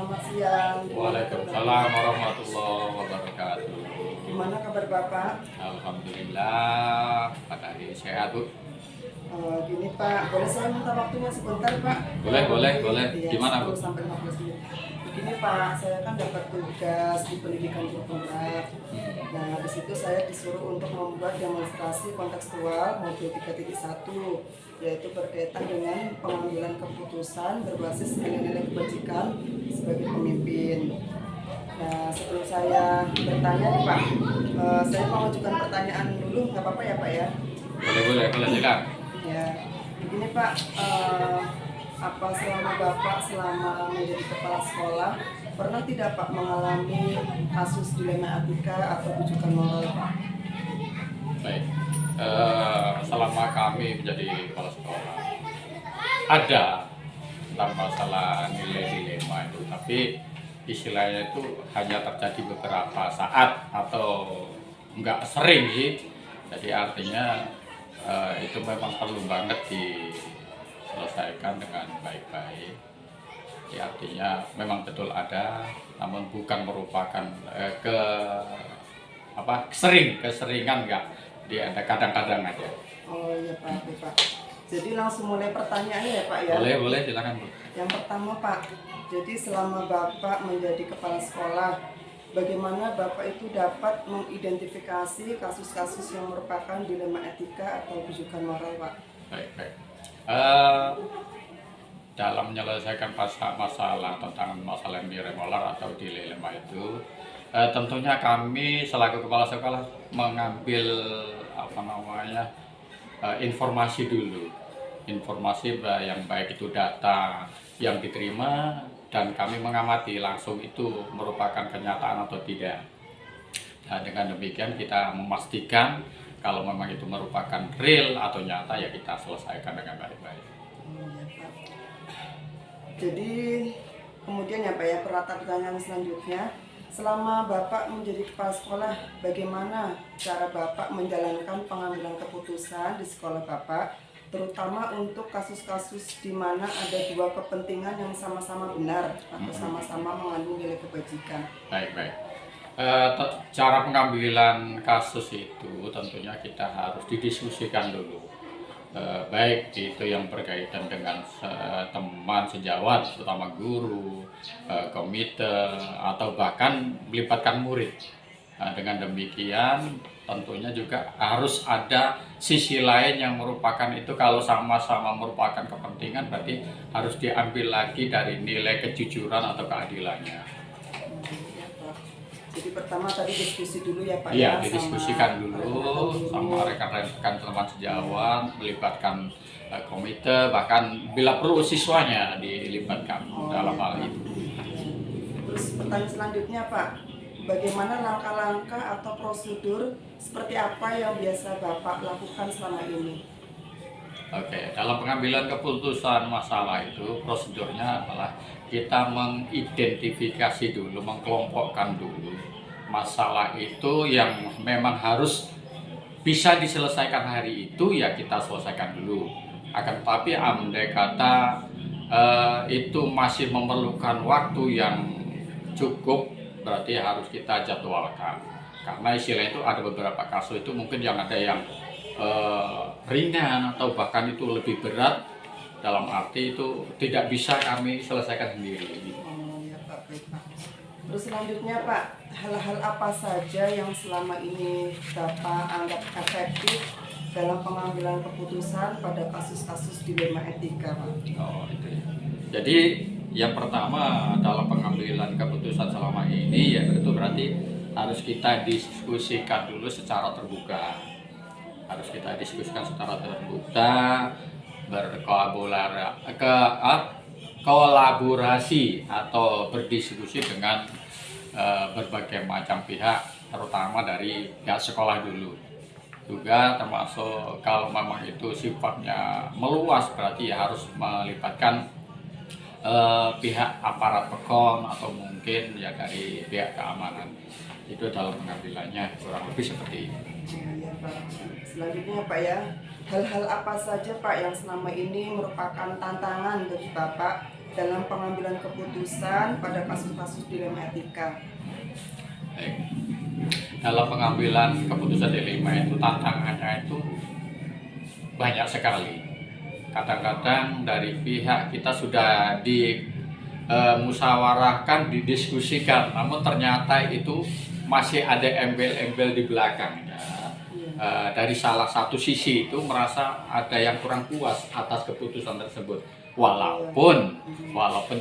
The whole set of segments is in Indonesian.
selamat siang. Waalaikumsalam warahmatullahi wabarakatuh. Gimana kabar Bapak? Alhamdulillah, Pak Tadi sehat Bu. Gini Pak, boleh saya minta waktunya sebentar Pak? Boleh. Iya, Gimana 10 Bu? sampai 15 menit. Begini Pak, saya kan dapat tugas di pendidikan bergerak. Nah, di situ saya disuruh untuk membuat demonstrasi kontekstual modul 3.1, yaitu berkaitan dengan pengambilan keputusan berbasis nilai-nilai kebajikan sebagai pemimpin. Nah, sebelum saya bertanya nih Pak, saya mau ajukan pertanyaan dulu, nggak apa-apa ya Pak ya? Boleh silakan. Ya, begini Pak, apa selama Bapak selama menjadi kepala sekolah pernah tidak Pak mengalami kasus dilema etika atau rujukan moral Pak? Baik. Selama kami menjadi kepala sekolah ada tentang masalah nilai dilema itu, tapi istilahnya itu hanya terjadi beberapa saat atau enggak sering sih. Jadi artinya itu memang perlu banget diselesaikan dengan baik-baik. Jadi artinya memang betul ada, namun bukan merupakan keseringan enggak. Dia ada kadang-kadang aja. Oh iya Pak, oke Pak. Jadi langsung mulai pertanyaannya ya Pak ya? Boleh silakan Bu. Yang pertama Pak, jadi selama Bapak menjadi kepala sekolah, bagaimana Bapak itu dapat mengidentifikasi kasus-kasus yang merupakan dilema etika atau rujukan moral Pak? Baik. Dalam menyelesaikan masalah tentang masalah yang moral atau dilema itu, tentunya kami selaku kepala sekolah mengambil informasi dulu, informasi yang baik itu data yang diterima dan kami mengamati langsung itu merupakan kenyataan atau tidak. Nah, dengan demikian kita memastikan kalau memang itu merupakan real atau nyata ya kita selesaikan dengan baik-baik. Ya, Pak. Jadi kemudian ya Pak ya, pertanyaan selanjutnya, selama Bapak menjadi kepala sekolah, bagaimana cara Bapak menjalankan pengambilan keputusan di sekolah Bapak, terutama untuk kasus-kasus di mana ada dua kepentingan yang sama-sama benar atau sama-sama mengandung nilai kebajikan? Baik. Cara pengambilan kasus itu tentunya kita harus didiskusikan dulu. Baik itu yang berkaitan dengan teman sejawat, terutama guru, komite, atau bahkan melibatkan murid. Nah, dengan demikian tentunya juga harus ada sisi lain yang merupakan itu, kalau sama-sama merupakan kepentingan berarti harus diambil lagi dari nilai kejujuran atau keadilannya. Jadi pertama tadi diskusi dulu ya Pak Iya, ya, didiskusikan dulu sama rekan-rekan teman sejawat, melibatkan komite, bahkan bila perlu siswanya dilibatkan dalam hal itu. Terus pertanyaan selanjutnya Pak, bagaimana langkah-langkah atau prosedur seperti apa yang biasa Bapak lakukan selama ini? Oke, dalam pengambilan keputusan masalah itu prosedurnya adalah kita mengidentifikasi dulu, mengkelompokkan dulu masalah itu yang memang harus bisa diselesaikan hari itu ya kita selesaikan dulu. Akan tetapi andai kata itu masih memerlukan waktu yang cukup, berarti harus kita jadwalkan. Karena istilah itu ada beberapa kasus itu mungkin yang ada yang ringan atau bahkan itu lebih berat, dalam arti itu tidak bisa kami selesaikan sendiri. Ya Pak, baik Pak. Terus selanjutnya Pak, hal-hal apa saja yang selama ini Bapak anggap efektif dalam pengambilan keputusan pada kasus-kasus dilema etika Pak? Oh, itu ya. Jadi yang pertama dalam pengambilan keputusan selama ini ya itu berarti harus kita diskusikan dulu secara terbuka. Harus kita diskusikan secara terbuka, kolaborasi atau berdiskusi dengan berbagai macam pihak, terutama dari pihak sekolah dulu. Juga termasuk kalau memang itu sifatnya meluas berarti ya harus melibatkan pihak aparat PEKOM atau mungkin ya dari pihak keamanan. Itu dalam pengambilannya kurang lebih seperti ini. Ya Pak. Selanjutnya Pak ya, hal-hal apa saja Pak yang selama ini merupakan tantangan bagi Bapak dalam pengambilan keputusan pada kasus-kasus dilema etika. Baik. Dalam pengambilan keputusan dilema itu tantangannya itu banyak sekali. Kadang-kadang dari pihak kita sudah musyawarahkan, didiskusikan, namun ternyata itu masih ada embel-embel di belakangnya. Dari salah satu sisi itu merasa ada yang kurang puas atas keputusan tersebut, walaupun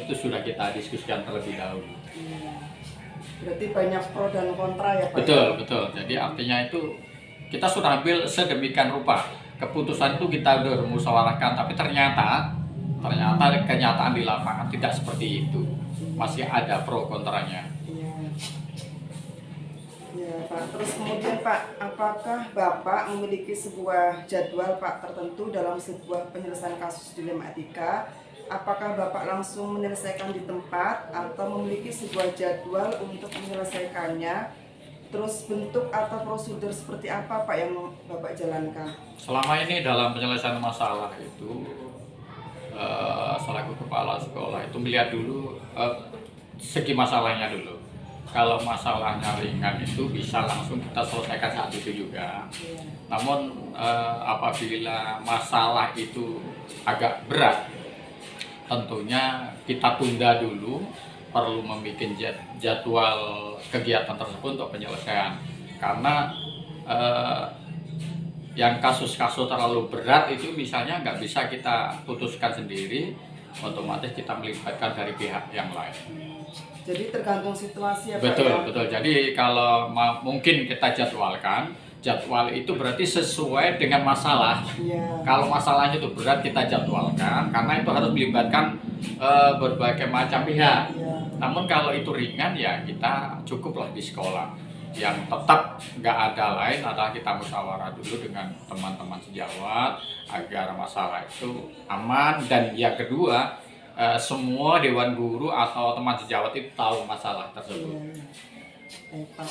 itu sudah kita diskusikan terlebih dahulu. Berarti banyak pro dan kontra ya Pak? Betul. Jadi artinya itu kita sudah ambil sedemikian rupa. Keputusan itu kita udah musyawarahkan, tapi ternyata kenyataan di lapangan tidak seperti itu. Masih ada pro kontranya. Ya Pak, terus kemudian Pak, apakah Bapak memiliki sebuah jadwal Pak tertentu dalam sebuah penyelesaian kasus dilema etika? Apakah Bapak langsung menyelesaikan di tempat atau memiliki sebuah jadwal untuk menyelesaikannya? Terus bentuk atau prosedur seperti apa Pak yang Bapak jalankan? Selama ini dalam penyelesaian masalah itu, selaku kepala sekolah itu melihat dulu segi masalahnya dulu. Kalau masalahnya ringan itu bisa langsung kita selesaikan saat itu juga. Namun apabila masalah itu agak berat, tentunya kita tunda dulu, perlu membuat jadwal kegiatan tersebut untuk penyelesaian. Karena yang kasus-kasus terlalu berat itu misalnya nggak bisa kita putuskan sendiri, otomatis kita melibatkan dari pihak yang lain. Jadi tergantung situasi ya Pak? Betul. Jadi kalau mungkin kita jadwalkan, jadwal itu berarti sesuai dengan masalah. Kalau masalahnya itu berat, kita jadwalkan karena itu harus melibatkan berbagai macam pihak. Namun kalau itu ringan ya kita cukuplah di sekolah. Yang tetap nggak ada lain adalah kita musyawarah dulu dengan teman-teman sejawat agar masalah itu aman, dan yang kedua semua dewan guru atau teman sejawat itu tahu masalah tersebut. Baik Pak.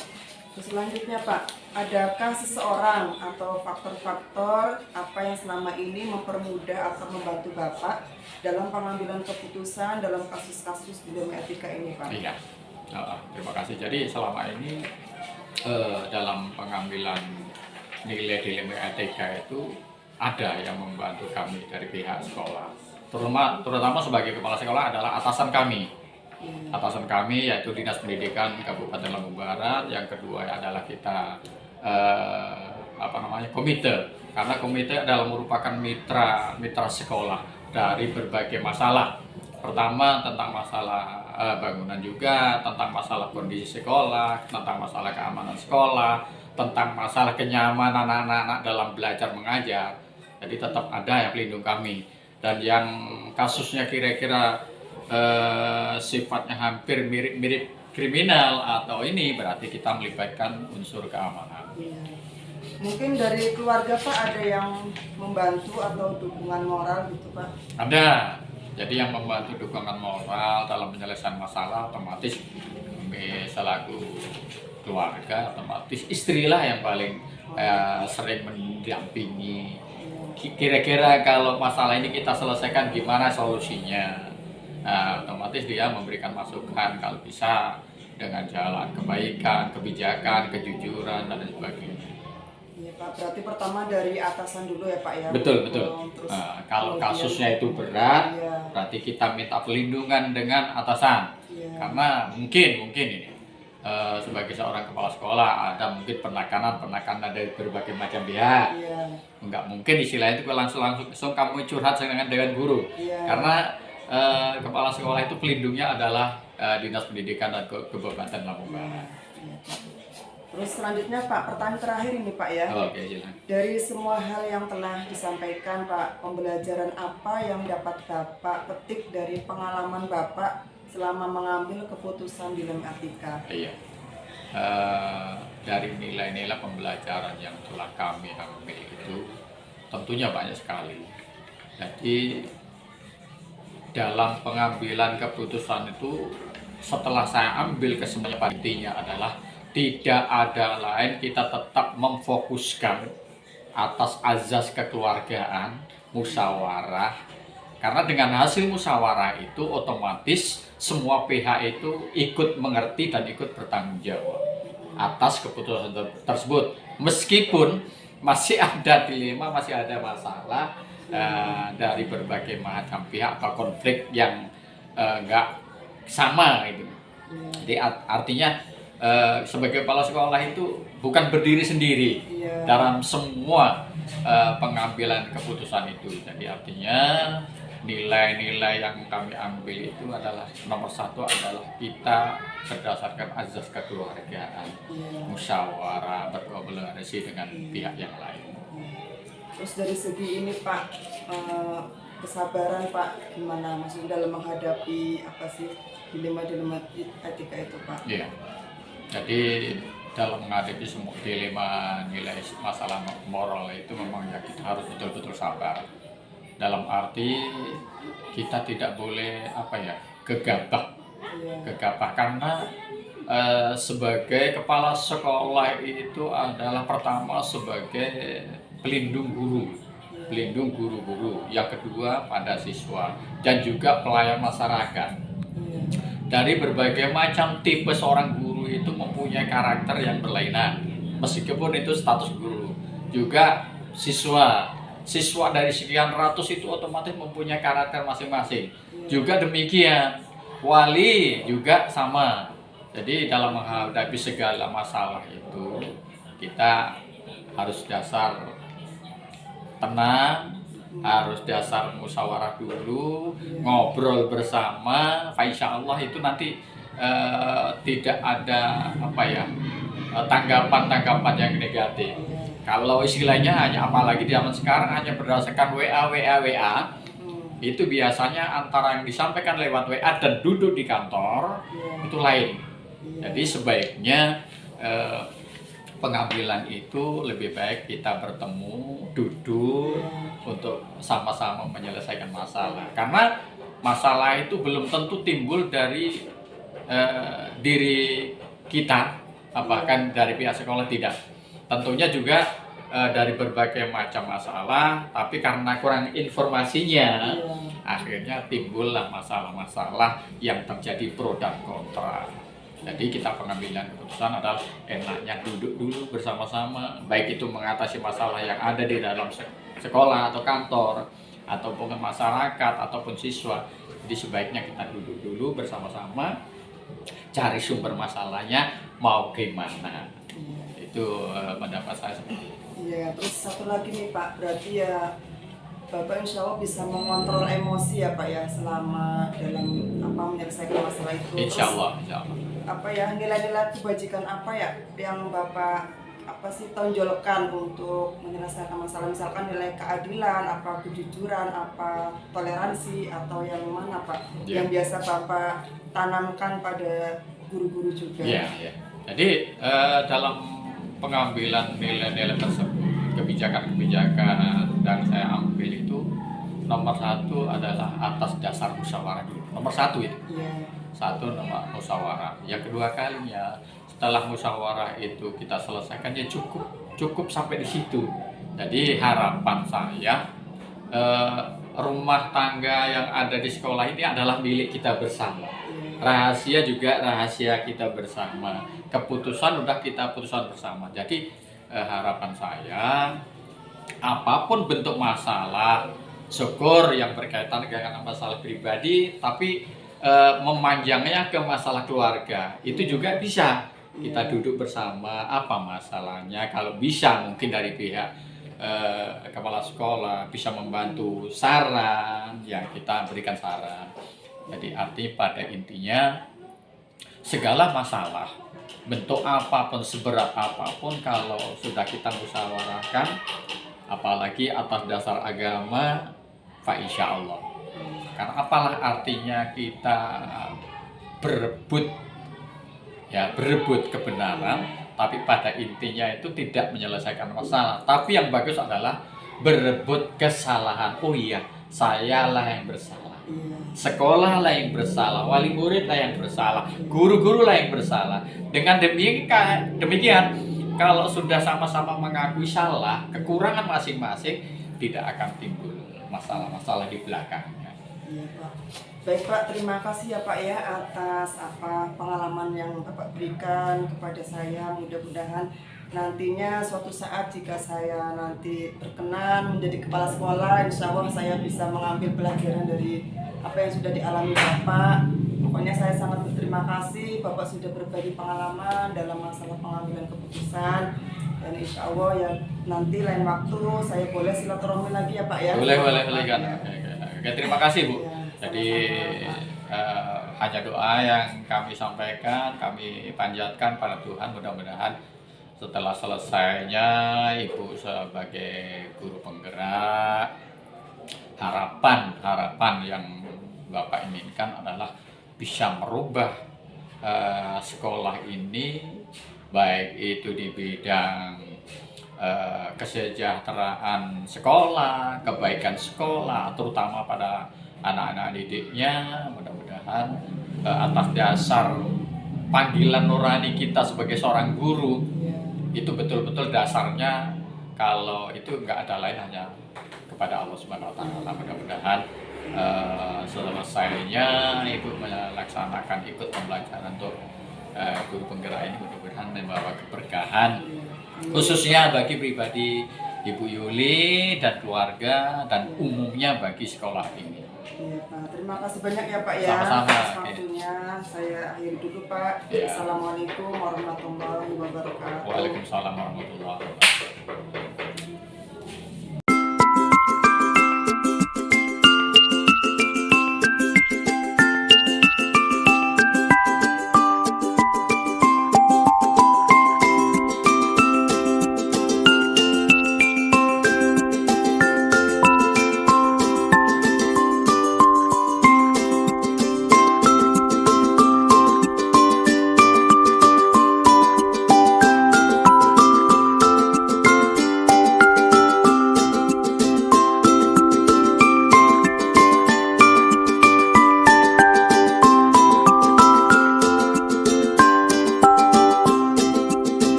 Terus selanjutnya Pak, adakah seseorang atau faktor-faktor apa yang selama ini mempermudah atau membantu Bapak dalam pengambilan keputusan dalam kasus-kasus dilema etika ini Pak? Iya, terima kasih. Jadi selama ini dalam pengambilan nilai dilema etika itu ada yang membantu kami dari pihak sekolah. Terutama sebagai kepala sekolah adalah atasan kami. Atasan kami yaitu Dinas Pendidikan Kabupaten Lampung Barat. Yang kedua adalah kita komite. Karena komite adalah merupakan mitra sekolah dari berbagai masalah. Pertama tentang masalah bangunan juga, tentang masalah kondisi sekolah, tentang masalah keamanan sekolah, tentang masalah kenyamanan anak-anak dalam belajar mengajar. Jadi tetap ada yang pelindung kami. Dan yang kasusnya kira-kira sifatnya hampir mirip-mirip kriminal atau ini, berarti kita melibatkan unsur keamanan. Mungkin dari keluarga Pak ada yang membantu atau dukungan moral gitu Pak? Ada. Jadi yang membantu dukungan moral dalam penyelesaian masalah otomatis selaku keluarga, otomatis istrilah yang paling sering mendampingi. Kira-kira kalau masalah ini kita selesaikan gimana solusinya? Nah, otomatis dia memberikan masukan kalau bisa dengan jalan kebaikan, kebijakan, kejujuran dan sebagainya. Iya Pak, berarti pertama dari atasan dulu ya Pak ya? Betul. Kalau kasusnya itu berat, berarti kita minta perlindungan dengan atasan. Karena mungkin ini sebagai seorang kepala sekolah ada mungkin penekanan dari berbagai macam pihak. Enggak mungkin istilahnya itu langsung kamu curhat dengan guru. Karena kepala sekolah itu pelindungnya adalah Dinas Pendidikan dan Kabupaten Lampung Barat. Terus selanjutnya Pak, pertanyaan terakhir ini Pak ya. Oke, silakan. Dari semua hal yang telah disampaikan Pak, pembelajaran apa yang dapat Bapak petik dari pengalaman Bapak selama mengambil keputusan dilema etika? Iya. Dari nilai-nilai pembelajaran yang telah kami ambil itu tentunya banyak sekali. Jadi dalam pengambilan keputusan itu setelah saya ambil kesimpulan, intinya adalah tidak ada lain, kita tetap memfokuskan atas azas kekeluargaan, musyawarah, Karena dengan hasil musyawarah itu otomatis semua pihak itu ikut mengerti dan ikut bertanggung jawab atas keputusan tersebut. Meskipun masih ada dilema, masih ada masalah dari berbagai macam pihak atau konflik yang nggak sama gitu. Jadi artinya sebagai kepala sekolah itu bukan berdiri sendiri dalam semua pengambilan keputusan itu. Jadi artinya nilai-nilai yang kami ambil itu adalah nomor satu adalah kita berdasarkan azas kekeluargaan, musyawarah, berkolaborasi dengan pihak yang lain. Terus dari segi ini Pak, kesabaran Pak, gimana maksudnya dalam menghadapi apa sih dilema-dilema etika itu Pak? Iya. Jadi dalam menghadapi semua dilema nilai masalah moral itu memang ya kita harus betul-betul sabar. Dalam arti kita tidak boleh gegabah karena sebagai kepala sekolah itu adalah pertama sebagai pelindung guru-guru, yang kedua pada siswa dan juga pelayan masyarakat. Dari berbagai macam tipe seorang guru itu mempunyai karakter yang berlainan, meskipun itu status guru. Juga siswa dari sekian ratus itu otomatis mempunyai karakter masing-masing. Juga demikian, wali juga sama. Jadi dalam menghadapi segala masalah itu kita harus dasar tenang, harus dasar musyawarah dulu, ngobrol bersama. Insya Allah itu nanti tidak ada tanggapan yang negatif. Kalau istilahnya hanya, apalagi di zaman sekarang, hanya berdasarkan WA, itu biasanya antara yang disampaikan lewat WA dan duduk di kantor itu lain. Jadi sebaiknya pengambilan itu lebih baik kita bertemu, duduk untuk sama-sama menyelesaikan masalah. Karena masalah itu belum tentu timbul dari diri kita, bahkan dari pihak sekolah tidak. Tentunya juga dari berbagai macam masalah, tapi karena kurang informasinya, akhirnya timbullah masalah-masalah yang terjadi pro dan kontra. Jadi kita pengambilan keputusan adalah enaknya duduk dulu bersama-sama, baik itu mengatasi masalah yang ada di dalam sekolah atau kantor, ataupun masyarakat, ataupun siswa. Jadi sebaiknya kita duduk dulu bersama-sama, cari sumber masalahnya mau gimana. Itu pendapat saya seperti itu. Iya, terus satu lagi nih Pak, berarti ya Bapak insya Allah bisa mengontrol emosi ya Pak ya selama dalam menyelesaikan masalah itu. Insya Allah. Nilai-nilai kebajikan apa ya yang Bapak tonjolkan untuk menyelesaikan masalah, misalkan nilai keadilan, kejujuran, toleransi, atau yang mana Pak yang biasa Bapak tanamkan pada guru-guru juga? Iya. Jadi dalam pengambilan nilai-nilai tersebut, kebijakan-kebijakan yang saya ambil itu nomor satu adalah atas dasar musyawarah dulu. Nomor satu itu. Satu, nomor musyawarah. Yang kedua kalinya setelah musyawarah itu kita selesaikan, ya cukup sampai di situ. Jadi harapan saya rumah tangga yang ada di sekolah ini adalah milik kita bersama. Rahasia juga rahasia kita bersama. Keputusan udah kita putuskan bersama. Jadi harapan saya, apapun bentuk masalah, syukur yang berkaitan dengan masalah pribadi, tapi memanjangnya ke masalah keluarga, itu juga bisa. Kita duduk bersama, apa masalahnya, kalau bisa mungkin dari pihak kepala sekolah bisa membantu saran, ya kita berikan saran. Jadi arti pada intinya segala masalah bentuk apapun, seberat apapun, kalau sudah kita musyawarahkan, apalagi atas dasar agama, insya Allah. Karena apalah artinya kita berebut kebenaran, tapi pada intinya itu tidak menyelesaikan masalah. Tapi yang bagus adalah berebut kesalahan. Oh iya, sayalah yang bersalah, sekolah lah yang bersalah, wali murid lah yang bersalah, guru-guru lah yang bersalah. Dengan demikian, kalau sudah sama-sama mengakui salah, kekurangan masing-masing, tidak akan timbul masalah-masalah di belakangnya. Iya Pak. Baik Pak, terima kasih ya Pak ya atas pengalaman yang Bapak berikan kepada saya. Mudah-mudahan nantinya suatu saat jika saya nanti berkenan menjadi kepala sekolah, insya Allah saya bisa mengambil pelajaran dari apa yang sudah dialami Bapak. Pokoknya saya sangat berterima kasih Bapak sudah berbagi pengalaman dalam masalah pengambilan keputusan. Dan insya Allah ya nanti lain waktu saya boleh silaturahmi lagi ya Pak ya. Boleh kan. Oke, terima kasih Bu. Ya, Jadi sama-sama. hanya doa yang kami sampaikan, kami panjatkan pada Tuhan, mudah-mudahan setelah selesainya Ibu sebagai guru penggerak, harapan yang Bapak inginkan adalah bisa merubah sekolah ini, baik itu di bidang kesejahteraan sekolah, kebaikan sekolah, terutama pada anak-anak didiknya. Mudah-mudahan atas dasar panggilan nurani kita sebagai seorang guru, itu betul-betul dasarnya, kalau itu nggak ada lain hanya kepada Allah Subhanahu wa Ta'ala. Mudah-mudahan selesainya Ibu melaksanakan ikut pembelajaran untuk guru penggerak ini, mudah-mudahan membawa keberkahan khususnya bagi pribadi Ibu Yuli dan keluarga dan umumnya bagi sekolah ini. Iya Pak, terima kasih banyak ya Pak ya. Sama-sama. Atas waktunya. Saya akhiri dulu Pak. Ya. Assalamualaikum warahmatullahi wabarakatuh. Waalaikumsalam warahmatullahi wabarakatuh.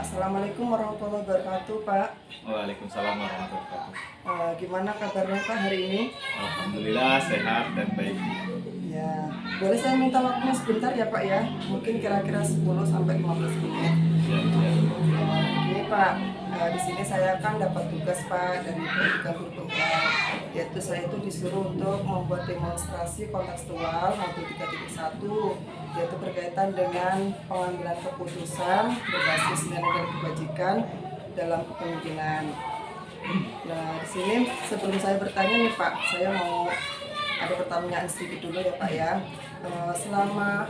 Assalamualaikum warahmatullahi wabarakatuh Pak. Waalaikumsalam warahmatullahi wabarakatuh. Gimana kabarnya Pak hari ini? Alhamdulillah sehat dan baik. Ya, boleh saya minta waktunya sebentar ya Pak ya? Mungkin kira-kira 10 sampai 15 menit. Ya. Ini Pak, di sini saya kan dapat tugas Pak dari pendidikan guru penggerak, yaitu saya itu disuruh untuk membuat demonstrasi kontekstual modul 3.1, yaitu berkaitan dengan pengambilan keputusan berbasis nilai-nilai kebajikan dalam kepemimpinan. Nah, di sini sebelum saya bertanya nih Pak, saya mau ada pertanyaan sedikit dulu ya Pak ya. Selama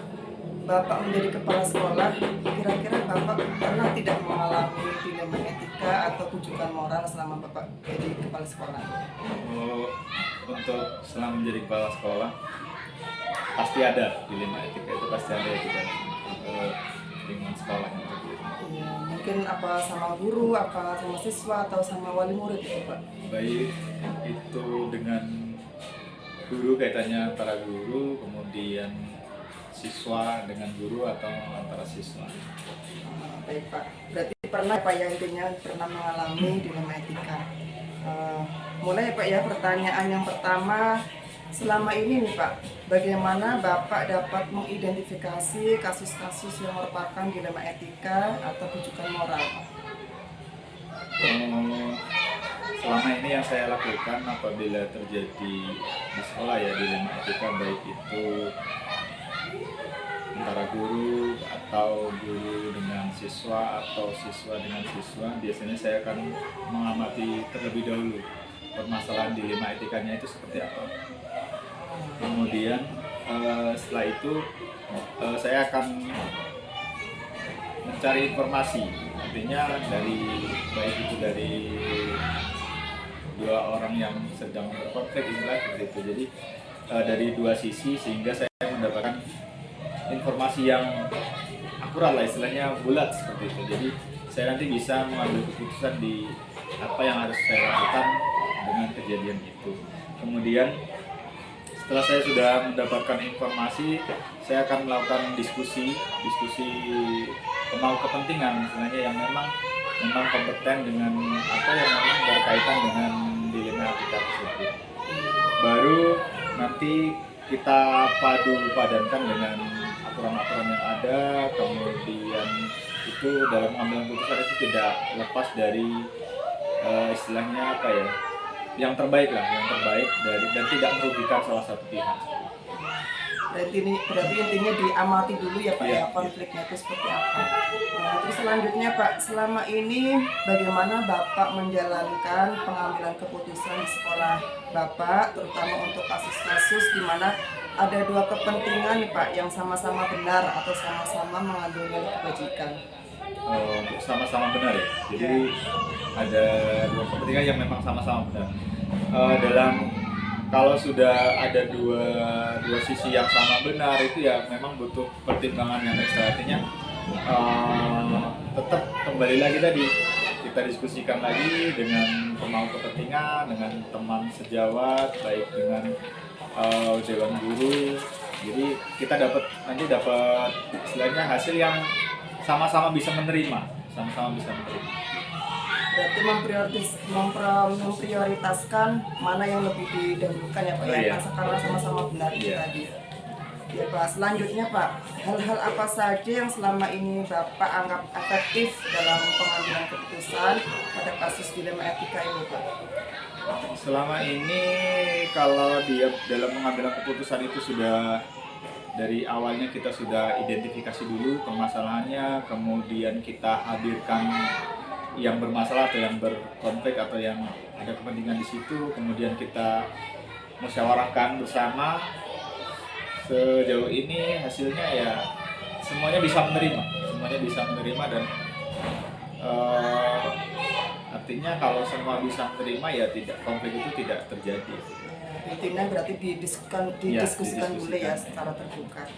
Bapak menjadi kepala sekolah, kira-kira Bapak pernah tidak mengalami dilema etika atau rujukan moral selama Bapak jadi kepala sekolah? Untuk selama menjadi kepala sekolah pasti ada dilema etika, itu pasti ada di dalam lingkungan sekolah. Iya, mungkin apa sama guru, apa sama siswa, atau sama wali murid itu Pak? Baik itu dengan guru, kaitannya antara guru, kemudian siswa dengan guru, atau antara siswa. Baik Pak, berarti pernah Pak ya, intinya pernah mengalami dilema etika. Mulai Pak ya, pertanyaan yang pertama, selama ini nih Pak, bagaimana Bapak dapat mengidentifikasi kasus-kasus yang merupakan dilema etika atau rujukan moral Pak? Selama ini yang saya lakukan apabila terjadi di sekolah ya dilema etika, baik itu antara guru atau guru dengan siswa atau siswa dengan siswa, biasanya saya akan mengamati terlebih dahulu permasalahan dilema etikanya itu seperti apa. Kemudian setelah itu saya akan mencari informasi, artinya baik itu dari dua orang yang sedang berkonflik istilah seperti itu. Jadi dari dua sisi sehingga saya mendapatkan informasi yang akurat lah, istilahnya bulat seperti itu. Jadi saya nanti bisa mengambil keputusan di apa yang harus saya lakukan dengan kejadian itu. Kemudian setelah saya sudah mendapatkan informasi, saya akan melakukan diskusi pemangku kepentingan istilahnya yang memang kompeten dengan apa yang memang berkaitan dengan dilema etika tersebut. Baru nanti kita padankan dengan aturan-aturan yang ada, kemudian itu dalam pengambilan keputusan itu tidak lepas dari istilahnya apa ya, yang terbaik dari dan tidak merugikan salah satu pihak. Berarti intinya diamati dulu ya Pak, ya konfliknya itu seperti apa. Nah, terus selanjutnya Pak, selama ini bagaimana Bapak menjalankan pengambilan keputusan di sekolah Bapak, terutama untuk kasus-kasus di mana ada dua kepentingan nih Pak yang sama-sama benar atau sama-sama mengandung nilai kebajikan. Untuk sama-sama benar ya. Jadi ada dua kepentingan yang memang sama-sama benar. Kalau sudah ada dua sisi yang sama benar itu ya memang butuh pertimbangan yang ekstra. Artinya tetap kembali lagi tadi kita diskusikan lagi dengan pemangku kepentingan, dengan teman sejawat, baik dengan dewan guru. Jadi kita nanti dapat istilahnya hasil yang sama-sama bisa menerima. Berarti memprioritaskan mana yang lebih didahulukan ya Pak, ya, karena sama-sama benar itu tadi. Ya Pak, selanjutnya Pak, hal-hal apa saja yang selama ini Bapak anggap efektif dalam pengambilan keputusan pada kasus dilema etika ini Pak? Selama ini kalau dia dalam pengambilan keputusan itu sudah dari awalnya kita sudah identifikasi dulu permasalahannya, kemudian kita hadirkan yang bermasalah atau yang berkonflik atau yang ada kepentingan di situ, kemudian kita musyawarahkan bersama. Sejauh ini hasilnya ya semuanya bisa menerima dan artinya kalau semua bisa menerima ya konflik itu tidak terjadi. Intinya berarti didiskusikan dulu ya secara terbuka.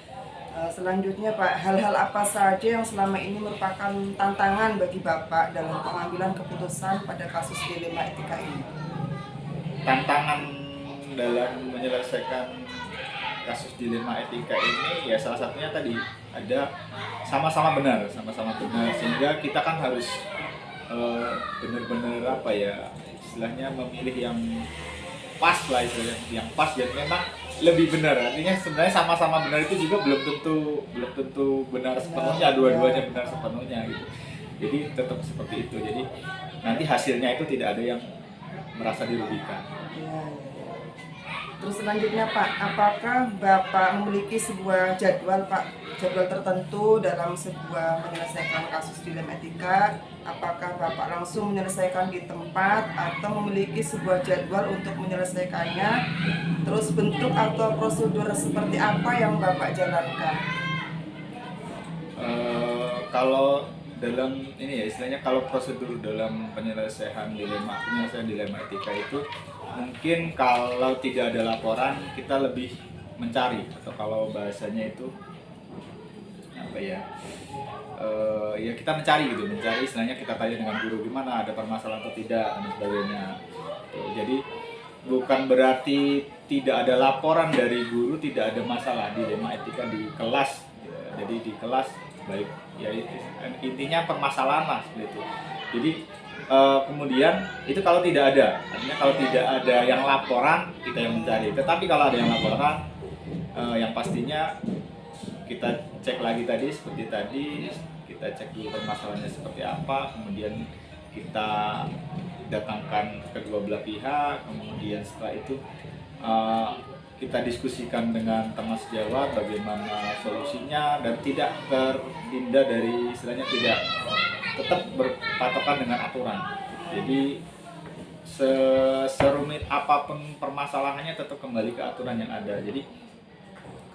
Selanjutnya Pak, hal-hal apa saja yang selama ini merupakan tantangan bagi Bapak dalam pengambilan keputusan pada kasus dilema etika ini? Tantangan dalam menyelesaikan kasus dilema etika ini ya salah satunya tadi ada sama-sama benar sehingga kita kan harus benar-benar apa ya istilahnya memilih yang pas lah, yang pas dan memang lebih benar. Artinya sebenarnya sama-sama benar itu juga belum tentu benar sepenuhnya, dua-duanya benar sepenuhnya gitu. Jadi tetap seperti itu. Jadi nanti hasilnya itu tidak ada yang merasa dirugikan. Ya. Terus selanjutnya Pak, apakah Bapak memiliki sebuah jadwal tertentu dalam sebuah menyelesaikan kasus dilema etika? Apakah Bapak langsung menyelesaikan di tempat atau memiliki sebuah jadwal untuk menyelesaikannya? Terus bentuk atau prosedur seperti apa yang Bapak jalankan? Kalau dalam ini ya istilahnya kalau prosedur dalam penyelesaian dilema etika itu mungkin kalau tidak ada laporan kita lebih mencari, atau kalau bahasanya itu apa ya ya kita mencari istilahnya kita tanya dengan guru gimana, ada permasalahan atau tidak dan sebagainya. Jadi bukan berarti tidak ada laporan dari guru tidak ada masalah dilema etika di kelas. Jadi di kelas baik ya intinya permasalahan lah seperti itu. Jadi kemudian itu kalau tidak ada, artinya kalau tidak ada yang laporan kita yang mencari. Tetapi kalau ada yang laporan yang pastinya kita cek lagi tadi seperti tadi, kita cek dulu permasalahannya seperti apa, kemudian kita datangkan kedua belah pihak, kemudian setelah itu kita diskusikan dengan teman sejawat bagaimana solusinya dan tidak terhindar dari istilahnya tidak tetap berpatokan dengan aturan. Jadi serumit apapun permasalahannya tetap kembali ke aturan yang ada. Jadi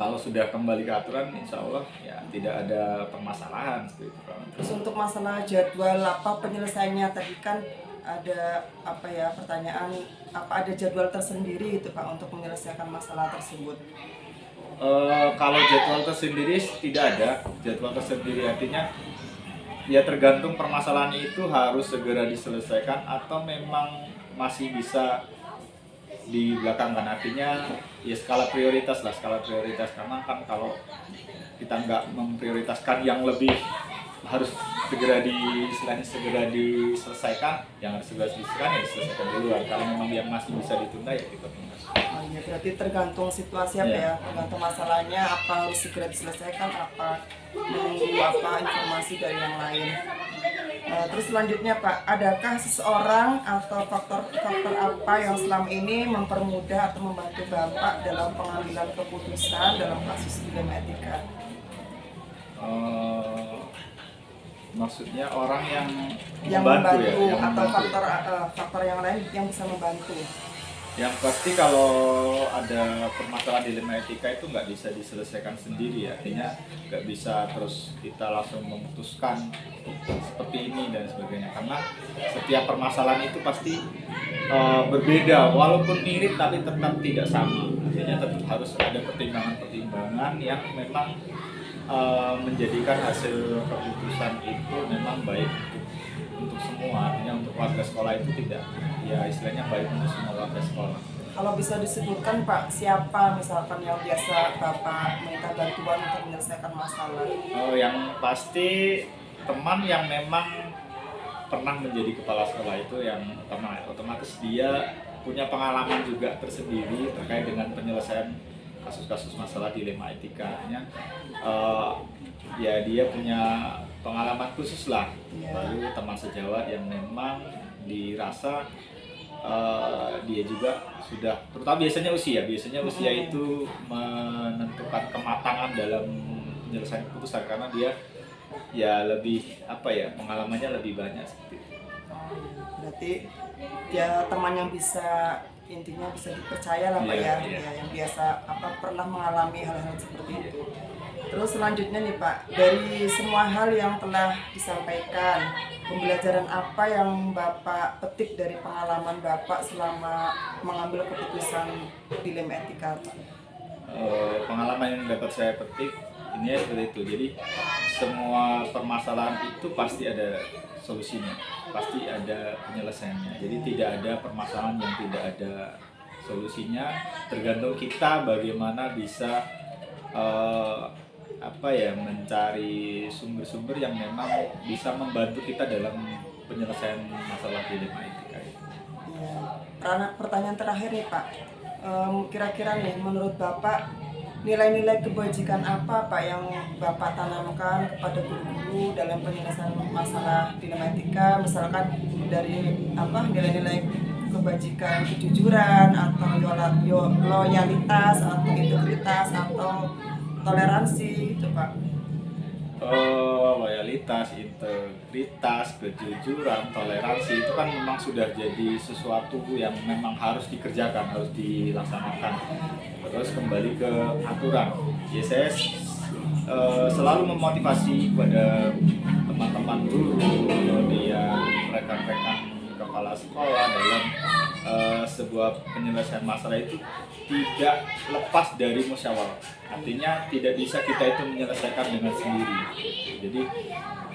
kalau sudah kembali ke aturan, insya Allah ya tidak ada permasalahan seperti itu, Pak. Terus untuk masalah jadwal apa penyelesaiannya tadi kan ada apa ya pertanyaan, apa ada jadwal tersendiri itu Pak untuk menyelesaikan masalah tersebut? Kalau jadwal tersendiri tidak ada jadwal tersendiri, artinya ya tergantung permasalahan itu harus segera diselesaikan atau memang masih bisa di belakangkan, artinya ya skala prioritas karena kan kalau kita nggak memprioritaskan yang lebih harus segera diselesaikan, yang harus segera diselesaikan ya diselesaikan duluan. Kalau memang yang masih bisa ditunda ya kita tunda. Oh iya, berarti tergantung situasi apa ya, tergantung masalahnya apa harus segera diselesaikan, apa menunggu apa informasi dari yang lain. Terus selanjutnya Pak, adakah seseorang atau faktor apa yang selama ini mempermudah atau membantu Bapak dalam pengambilan keputusan dalam kasus dilema etika? Maksudnya orang yang membantu ya, yang atau membantu. faktor yang lain yang bisa membantu. Yang pasti kalau ada permasalahan dilema etika itu nggak bisa diselesaikan sendiri ya, artinya nggak bisa terus kita langsung memutuskan seperti ini dan sebagainya, karena setiap permasalahan itu pasti berbeda, walaupun mirip tapi tetap tidak sama, artinya tetap harus ada pertimbangan-pertimbangan yang memang menjadikan hasil keputusan itu memang baik untuk semua, artinya untuk warga sekolah itu tidak, ya istilahnya baik untuk semua warga sekolah. Kalau bisa disebutkan Pak, siapa misalkan yang biasa Bapak minta bantuan untuk menyelesaikan masalah? Yang pasti teman yang memang pernah menjadi kepala sekolah itu yang utama, otomatis dia punya pengalaman juga tersendiri terkait dengan penyelesaian kasus-kasus masalah dilema etikanya. Ya dia punya pengalaman khusus lah. Lalu teman sejawat yang memang dirasa dia juga sudah, terutama biasanya usia itu menentukan kematangan dalam penyelesaian keputusan, karena dia ya lebih pengalamannya lebih banyak seperti itu. Berarti ya teman yang bisa, intinya bisa dipercaya lah Pak ya, yang biasa pernah mengalami hal-hal seperti itu. Terus selanjutnya nih Pak, dari semua hal yang telah disampaikan, pembelajaran apa yang Bapak petik dari pengalaman Bapak selama mengambil keputusan dilema etika Pak? Pengalaman yang dapat saya petik ini ya seperti itu. Jadi semua permasalahan itu pasti ada solusinya, pasti ada penyelesaiannya. Jadi tidak ada permasalahan yang tidak ada solusinya, tergantung kita bagaimana bisa mencari sumber-sumber yang memang bisa membantu kita dalam penyelesaian masalah dilema etika itu. Ya. Pertanyaan terakhir nih Pak, kira-kira nih menurut Bapak nilai-nilai kebajikan apa Pak yang Bapak tanamkan kepada guru-guru dalam penyelesaian masalah dilema etika, misalkan dari nilai-nilai kebajikan, kejujuran atau loyalitas atau integritas atau toleransi gitu Pak? Loyalitas, integritas, kejujuran, toleransi itu kan memang sudah jadi sesuatu yang memang harus dikerjakan, harus dilaksanakan. Terus kembali ke aturan. Ya saya selalu memotivasi kepada teman-teman guru, kemudian rekan-rekan kepala sekolah dalam sebuah penyelesaian masalah itu tidak lepas dari musyawarah. Artinya tidak bisa kita itu menyelesaikan dengan sendiri. Jadi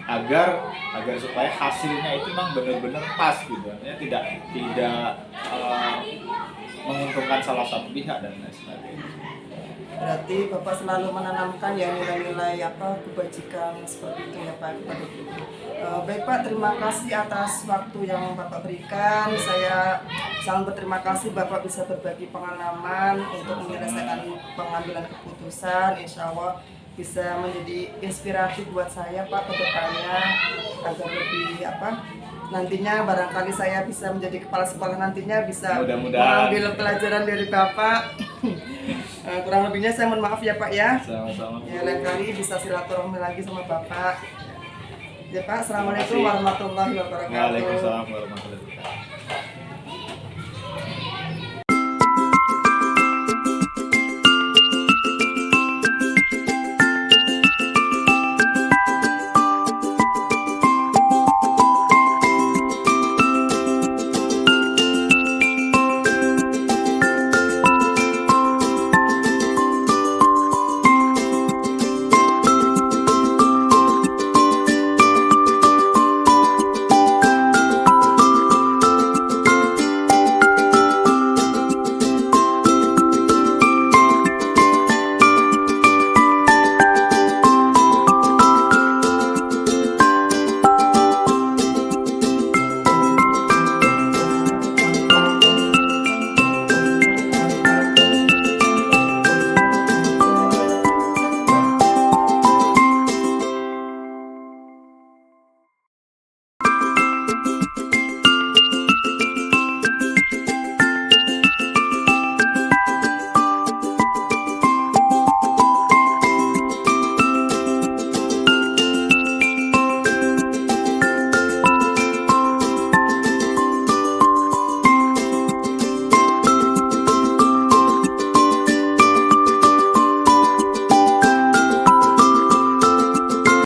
agar supaya hasilnya itu memang benar-benar pas gitu. Artinya tidak menguntungkan salah satu pihak dan lain sebagainya. Berarti Bapak selalu menanamkan ya nilai-nilai kebajikan seperti itu ya Pak kepada guru. Baik Pak, terima kasih atas waktu yang Bapak berikan. Saya sangat berterima kasih Bapak bisa berbagi pengalaman untuk menyelesaikan pengambilan keputusan. Insya Allah bisa menjadi inspiratif buat saya Pak ke depannya agar lebih nantinya barangkali saya bisa menjadi kepala sekolah, nantinya bisa mengambil pelajaran dari Bapak. Kurang lebihnya saya mohon maaf ya Pak ya. Sama-sama. Ya, lain kali bisa silaturahmi lagi sama Bapak. Ya Pak, assalamualaikum warahmatullahi wabarakatuh. Waalaikumsalam warahmatullahi wabarakatuh.